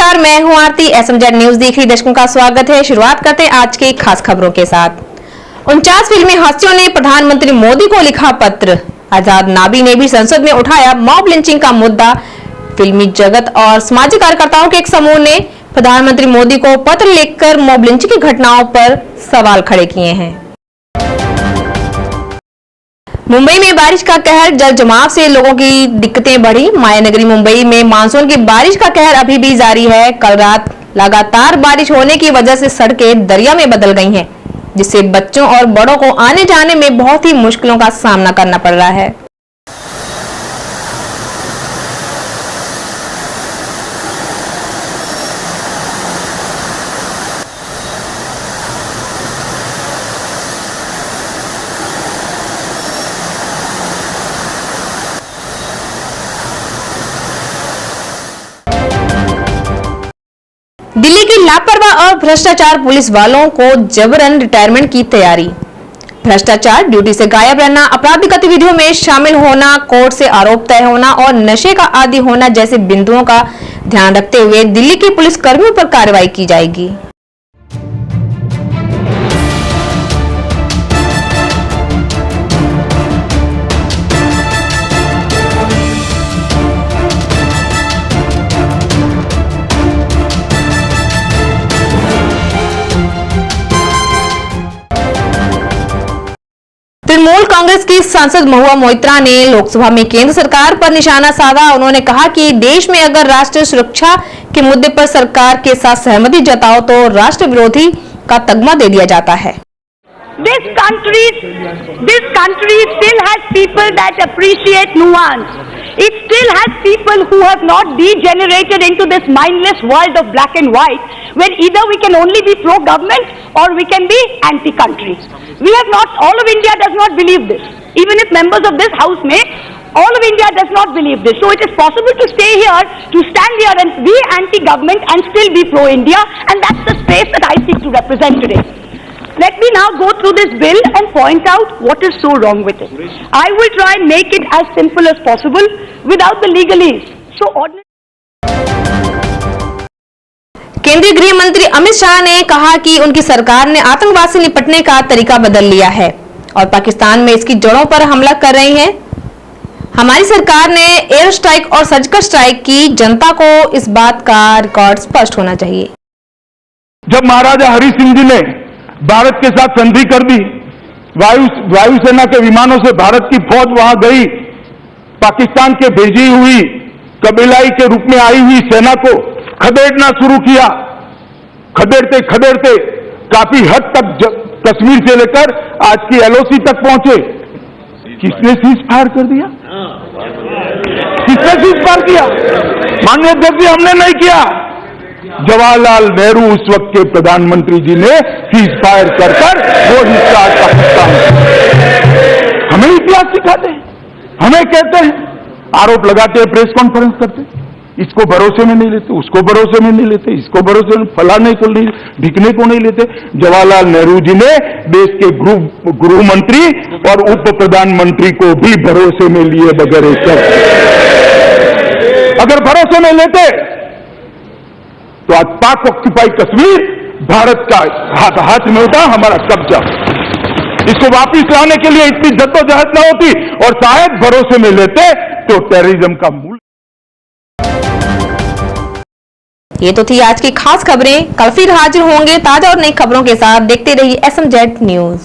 नमस्कार, मैं हूं आरती। एसएमजेड न्यूज देख रही दर्शकों का स्वागत है। शुरुआत करते हैं आज के खास खबरों के साथ। 49 फिल्मी हस्तियों ने प्रधानमंत्री मोदी को लिखा पत्र। आजाद नाबी ने भी संसद में उठाया मॉब लिंचिंग का मुद्दा। फिल्मी जगत और सामाजिक कार्यकर्ताओं के एक समूह ने प्रधानमंत्री मोदी को पत्र लिखकर मॉब लिंचिंग की घटनाओं पर सवाल खड़े किए हैं। मुंबई में बारिश का कहर, जल जमाव से लोगों की दिक्कतें बढ़ी। मायानगरी मुंबई में मानसून की बारिश का कहर अभी भी जारी है। कल रात लगातार बारिश होने की वजह से सड़कें दरिया में बदल गई हैं, जिससे बच्चों और बड़ों को आने जाने में बहुत ही मुश्किलों का सामना करना पड़ रहा है। दिल्ली की लापरवाह और भ्रष्टाचार पुलिस वालों को जबरन रिटायरमेंट की तैयारी। भ्रष्टाचार, ड्यूटी से गायब रहना, आपराधिक गतिविधियों में शामिल होना, कोर्ट से आरोप तय होना और नशे का आदी होना जैसे बिंदुओं का ध्यान रखते हुए दिल्ली के पुलिस कर्मियों पर कार्रवाई की जाएगी। तृणमूल कांग्रेस की सांसद महुआ मोइत्रा ने लोकसभा में केंद्र सरकार पर निशाना साधा। उन्होंने कहा कि देश में अगर राष्ट्रीय सुरक्षा के मुद्दे पर सरकार के साथ सहमति जताओ तो राष्ट्र विरोधी का तगमा दे दिया जाता है। This country still has people that appreciate nuance. It still has people who have not degenerated into this mindless world of black and white, where either we can only be pro-government or we can be anti-country. We have not, all of India does not believe this. Even if members of this house may, all of India does not believe this. So it is possible to stay here, to stand here and be anti-government and still be pro-India, and that's the space that I seek to represent today. Let me now go through this bill and point out what is so wrong with it. I will try and make it as simple as possible without the legalese. So केंद्रीय गृह मंत्री अमित शाह ने कहा कि उनकी सरकार ने आतंकवाद से निपटने का तरीका बदल लिया है और पाकिस्तान में इसकी जड़ों पर हमला कर रही है। हमारी सरकार ने एयर स्ट्राइक और सर्जिकल स्ट्राइक की। जनता को इस बात का रिकॉर्ड स्पष्ट होना चाहिए। जब महाराजा हरि सिंह जी ने भारत के साथ संधि कर दी, वायुसेना के विमानों से भारत की फौज वहां गई, पाकिस्तान के भेजी हुई कबीलाई के रूप में आई हुई सेना को खदेड़ना शुरू किया। खदेड़ते खदेड़ते काफी हद तक कश्मीर से लेकर आज की एलओसी तक पहुंचे। किसने सीज फायर कर दिया? किसने सीज फायर किया? माननीय अध्यक्ष जी, हमने नहीं किया। जवाहरलाल नेहरू उस वक्त के प्रधानमंत्री जी ने सीज फायर कर वो हिस्सा पाकिस्तान। हमें इतिहास सिखाते हैं, हमें कहते हैं, आरोप लगाते हैं, प्रेस कॉन्फ्रेंस करते हैं, इसको भरोसे में नहीं लेते, उसको भरोसे में नहीं लेते, इसको भरोसे में, फलाने को नहीं, ढिकने को नहीं लेते। जवाहरलाल नेहरू जी ने देश के गृह मंत्री और उप प्रधानमंत्री को भी भरोसे में लिए बगैर अगर भरोसे में लेते तो आज पाक ऑक्यूपाई कश्मीर भारत का हाथ में होता, हमारा कब्जा। इसको वापिस लाने के लिए इतनी जद्दोजहद न होती और शायद भरोसे में लेते तो टेररिज्म का मूल। ये तो थी आज की खास खबरें। कल फिर हाजिर होंगे ताजा और नई खबरों के साथ। देखते रहिए एसएमजेड न्यूज।